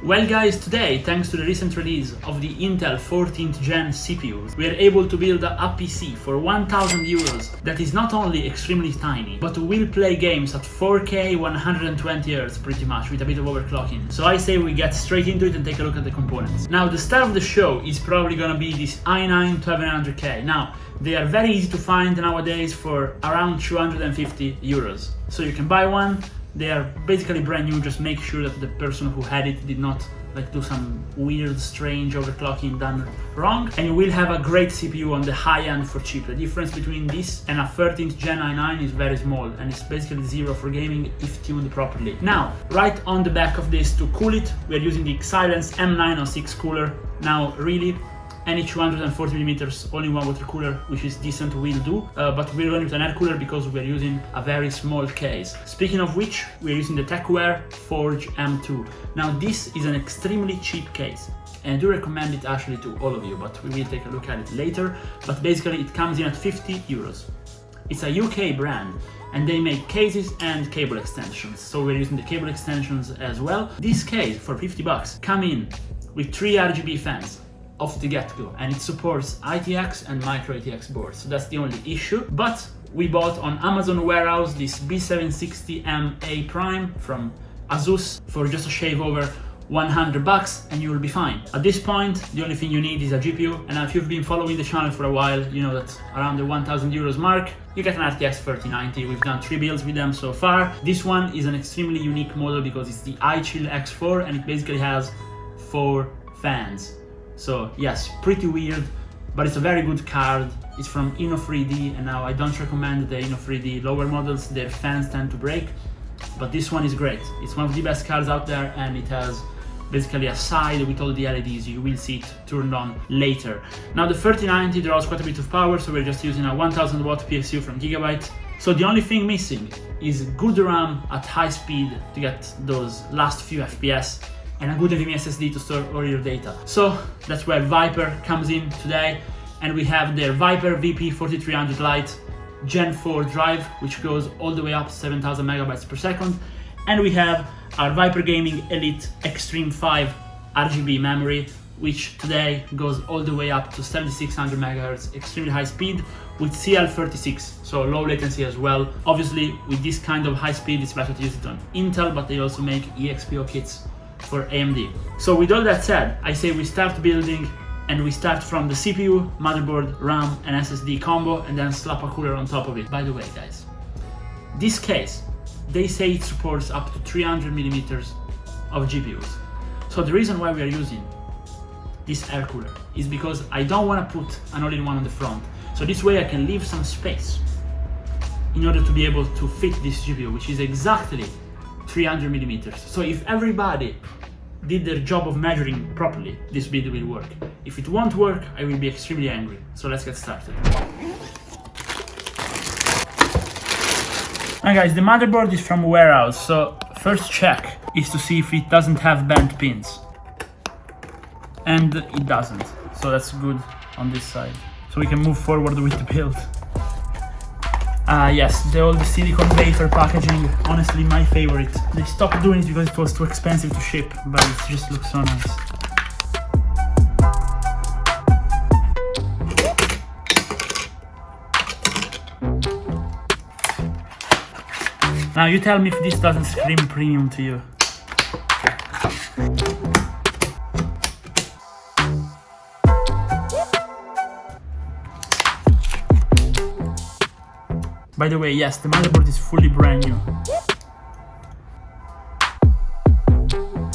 Well guys, today, thanks to the recent release of the Intel 14th Gen CPUs, we are able to build a PC for 1000 euros that is not only extremely tiny, but will play games at 4K 120Hz pretty much, with a bit of overclocking. So I say we get straight into it and take a look at the components. Now the star of the show is probably gonna be this i9 12900K. Now, they are very easy to find nowadays for around 250 euros. So you can buy one. They are basically brand new, just make sure that the person who had it did not do some weird, strange overclocking done wrong. And you will have a great CPU on the high end for cheap. The difference between this and a 13th Gen i9 is very small, and it's basically zero for gaming if tuned properly. Now, right on the back of this to cool it, we are using the Xilinx M906 cooler. Now, really, any 240mm all-in-one water cooler, which is decent, will do, but we're going with an air cooler because we're using a very small case. Speaking of which, we're using the Tecware Forge M2. Now this is an extremely cheap case, and I do recommend it actually to all of you, but we will take a look at it later. But basically it comes in at 50 euros. It's a UK brand, and they make cases and cable extensions, so we're using the cable extensions as well. This case, for 50 bucks, come in with 3 RGB fans off the get-go, and it supports ITX and micro ATX boards, so that's the only issue. But we bought on Amazon Warehouse this B760M A Prime from Asus for just a shave over 100 bucks, and you will be fine. At this point, the only thing you need is a GPU, and if you've been following the channel for a while, you know that around the 1000 euros mark, you get an RTX 3090. We've done 3 builds with them so far. This one is an extremely unique model because it's the iChill X4, and it basically has 4 fans. So yes, pretty weird, but it's a very good card. It's from Inno3D, and now I don't recommend the Inno3D lower models, their fans tend to break, but this one is great. It's one of the best cards out there, and it has basically a side with all the LEDs. You will see it turned on later. Now the 3090 draws quite a bit of power, so we're just using a 1000 watt PSU from Gigabyte. So the only thing missing is good RAM at high speed to get those last few FPS, and a good NvMe SSD to store all your data. So that's where Viper comes in today, and we have their Viper VP4300 Lite Gen 4 drive, which goes all the way up to 7000 megabytes per second, and we have our Viper Gaming Elite Extreme 5 RGB memory, which today goes all the way up to 7600 MHz, extremely high speed with CL36, so low latency as well. Obviously, with this kind of high speed, it's better to use it on Intel, but they also make EXPO kits for AMD. So with all that said, I say we start building, and we start from the CPU, motherboard, RAM and SSD combo, and then slap a cooler on top of it. By the way guys, this case, they say it supports up to 300mm of GPUs. So the reason why we are using this air cooler is because I don't want to put an all-in-one on the front. So this way I can leave some space in order to be able to fit this GPU, which is exactly 300mm. So if everybody did their job of measuring properly, this build will work. If it won't work, I will be extremely angry. So let's get started. Now guys, the motherboard is from Warehouse, so first check is to see if it doesn't have bent pins. And it doesn't, so that's good on this side. So we can move forward with the build. Yes, the old silicone wafer packaging, honestly my favorite. They stopped doing it because it was too expensive to ship, but it just looks so nice. Now you tell me if this doesn't scream premium to you. By the way, yes, the motherboard is fully brand new.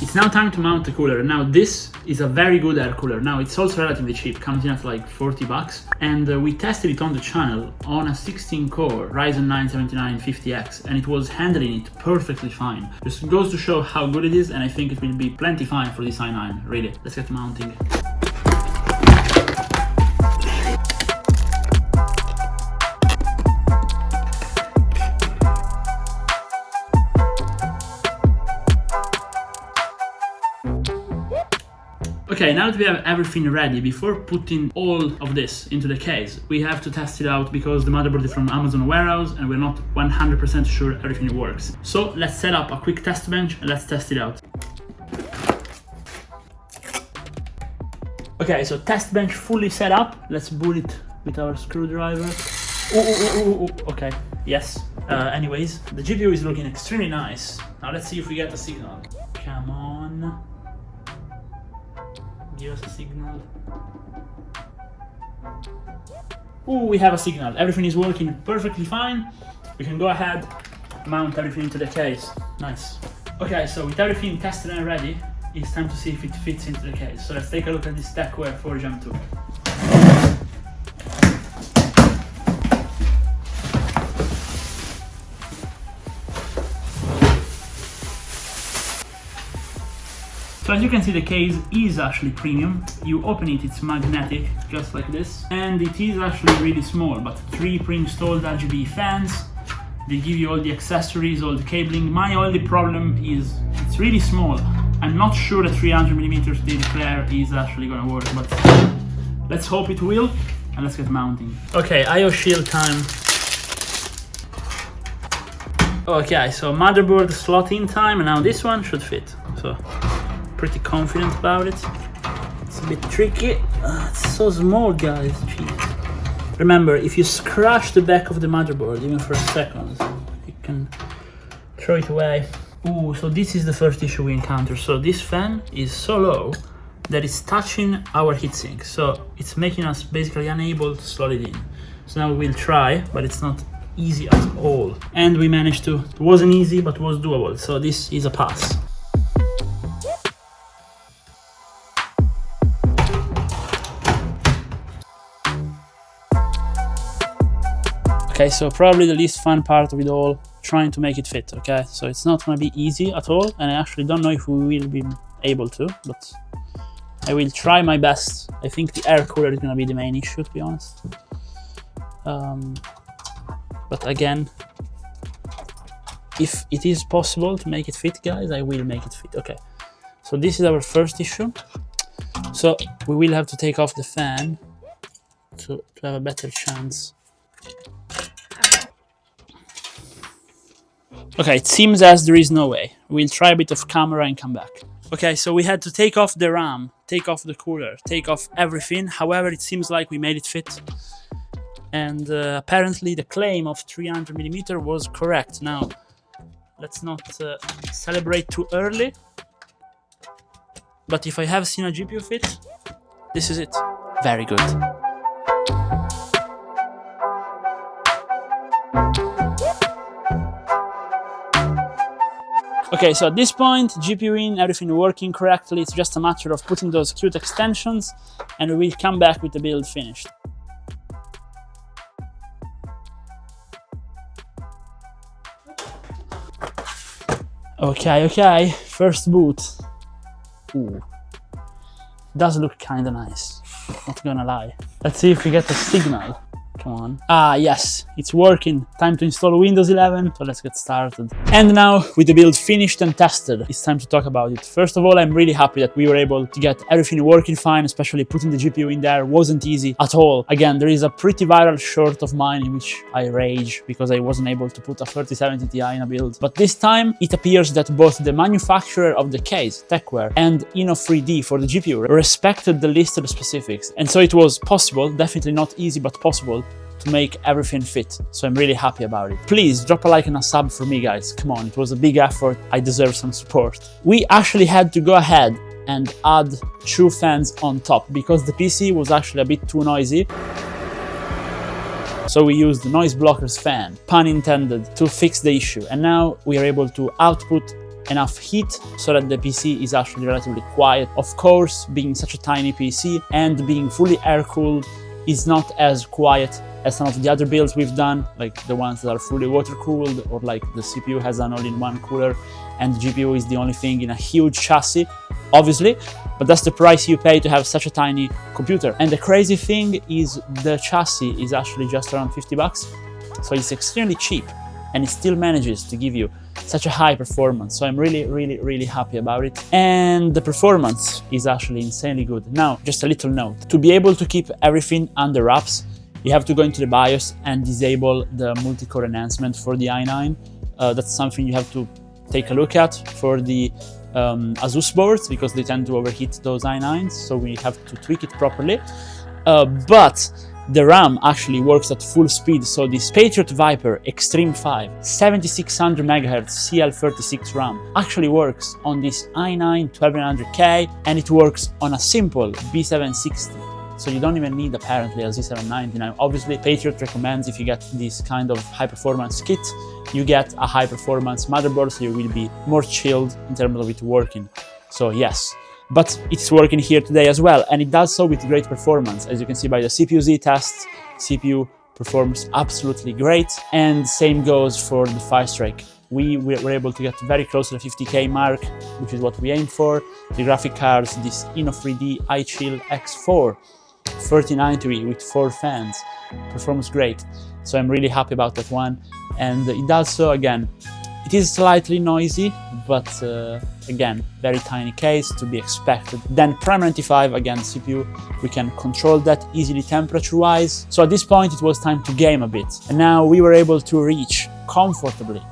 It's now time to mount the cooler. Now this is a very good air cooler. Now it's also relatively cheap, comes in at like 40 bucks. And we tested it on the channel on a 16-core Ryzen 9 7950X, and it was handling it perfectly fine. Just goes to show how good it is, and I think it will be plenty fine for this i9, really. Let's get mounting. Okay, now that we have everything ready, before putting all of this into the case, we have to test it out because the motherboard is from Amazon Warehouse and we're not 100% sure everything works. So let's set up a quick test bench and let's test it out. Okay, so test bench fully set up. Let's boot it with our screwdriver. Ooh, okay, yes. Anyways, the GPU is looking extremely nice. Now let's see if we get a signal. Come on. Give us a signal. Ooh, we have a signal. Everything is working perfectly fine. We can go ahead, mount everything into the case. Nice. Okay, so with everything tested and ready, it's time to see if it fits into the case. So let's take a look at this Tecware Forge M2. So as you can see, the case is actually premium. You open it, it's magnetic, just like this. And it is actually really small, but 3 pre-installed RGB fans. They give you all the accessories, all the cabling. My only problem is it's really small. I'm not sure that 300mm they declare is actually gonna work, but let's hope it will, and let's get mounting. Okay, iChill time. Okay, so motherboard slot in time, and now this one should fit. So pretty confident about it. It's a bit tricky. It's so small, guys. Jeez. Remember, if you scratch the back of the motherboard even for a second, you can throw it away. Ooh, so this is the first issue we encounter. So this fan is so low that it's touching our heatsink. So it's making us basically unable to slot it in. So now we'll try, but it's not easy at all. And we managed to. It wasn't easy, but was doable. So this is a pass. Okay, so probably the least fun part of it all, trying to make it fit, okay? So it's not gonna be easy at all, and I actually don't know if we will be able to, but I will try my best. I think the air cooler is gonna be the main issue, to be honest. But again, if it is possible to make it fit, guys, I will make it fit. Okay, so this is our first issue. So we will have to take off the fan to have a better chance. Okay, it seems as there is no way. We'll try a bit of camera and come back. Okay, so we had to take off the RAM, take off the cooler, take off everything. However, it seems like we made it fit. And apparently the claim of 300mm was correct. Now, let's not celebrate too early. But if I have seen a GPU fit, this is it. Very good. Okay, so at this point, GPU in, everything working correctly. It's just a matter of putting those cute extensions, and we will come back with the build finished. Okay, first boot. Ooh, does look kinda nice, not gonna lie. Let's see if we get a signal. Come on. Ah, yes, it's working. Time to install Windows 11, so let's get started. And now, with the build finished and tested, it's time to talk about it. First of all, I'm really happy that we were able to get everything working fine, especially putting the GPU in there wasn't easy at all. Again, there is a pretty viral short of mine in which I rage because I wasn't able to put a 3070 Ti in a build. But this time, it appears that both the manufacturer of the case, Tecware, and Inno3D for the GPU respected the listed specifics. And so it was possible, definitely not easy, but possible, to make everything fit. So I'm really happy about it. Please drop a like and a sub for me, guys. Come on, it was a big effort. I deserve some support. We actually had to go ahead and add 2 fans on top because the PC was actually a bit too noisy. So we used the noise blockers fan, pun intended, to fix the issue. And now we are able to output enough heat so that the PC is actually relatively quiet. Of course, being such a tiny PC and being fully air-cooled is not as quiet as some of the other builds we've done, like the ones that are fully water-cooled, or like the CPU has an all-in-one cooler and the GPU is the only thing in a huge chassis, obviously, but that's the price you pay to have such a tiny computer. And the crazy thing is the chassis is actually just around 50 bucks, so it's extremely cheap and it still manages to give you such a high performance. So I'm really happy about it. And the performance is actually insanely good. Now, just a little note. To be able to keep everything under wraps, you have to go into the BIOS and disable the multi-core enhancement for the i9. That's something you have to take a look at. For the Asus boards because they tend to overheat those i9s, so we have to tweak it properly. But the RAM actually works at full speed, so this Patriot Viper Extreme 5 7600 MHz CL36 RAM actually works on this i9 12900K, and it works on a simple B760. So you don't even need apparently a Z790. Now, obviously, Patriot recommends if you get this kind of high-performance kit, you get a high-performance motherboard, so you will be more chilled in terms of it working. So yes, but it's working here today as well, and it does so with great performance. As you can see by the CPU-Z tests, CPU performs absolutely great, and same goes for the Firestrike. We were able to get very close to the 50K mark, which is what we aim for. The graphic cards, this Inno3D iChill X4 3090 with 4 fans, performs great. So I'm really happy about that one, and it does so again. It is slightly noisy, but again, very tiny case to be expected. Then Prime 95, again, CPU, we can control that easily temperature-wise. So at this point, it was time to game a bit. And now we were able to reach comfortably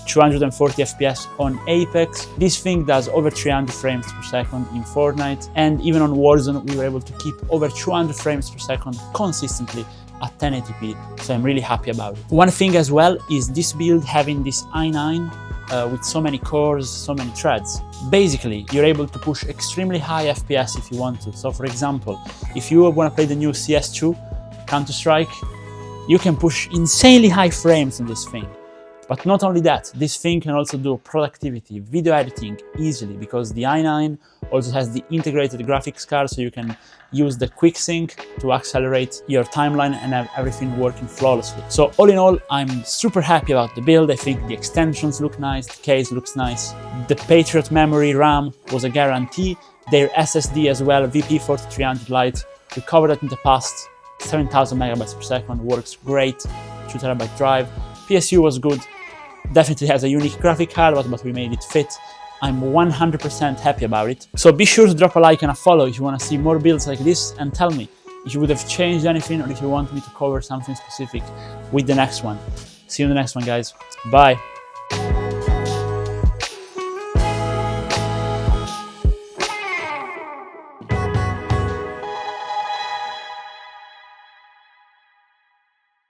240 FPS on Apex. This thing does over 300 frames per second in Fortnite, and even on Warzone we were able to keep over 200 frames per second consistently at 1080p, so I'm really happy about it. One thing as well is this build having this i9 with so many cores, so many threads. Basically, you're able to push extremely high FPS if you want to. So for example, if you want to play the new CS2 Counter-Strike, you can push insanely high frames on this thing. But not only that, this thing can also do productivity, video editing easily, because the i9 also has the integrated graphics card, so you can use the quick sync to accelerate your timeline and have everything working flawlessly. So all in all, I'm super happy about the build. I think the extensions look nice, the case looks nice. The Patriot memory RAM was a guarantee. Their SSD as well, VP4300 Lite, we covered that in the past, 7000 megabytes per second, works great, 2 terabyte drive. PSU was good. Definitely has a unique graphic card, but we made it fit. I'm 100% happy about it. So be sure to drop a like and a follow if you want to see more builds like this, and tell me if you would have changed anything or if you want me to cover something specific with the next one. See you in the next one, guys. Bye.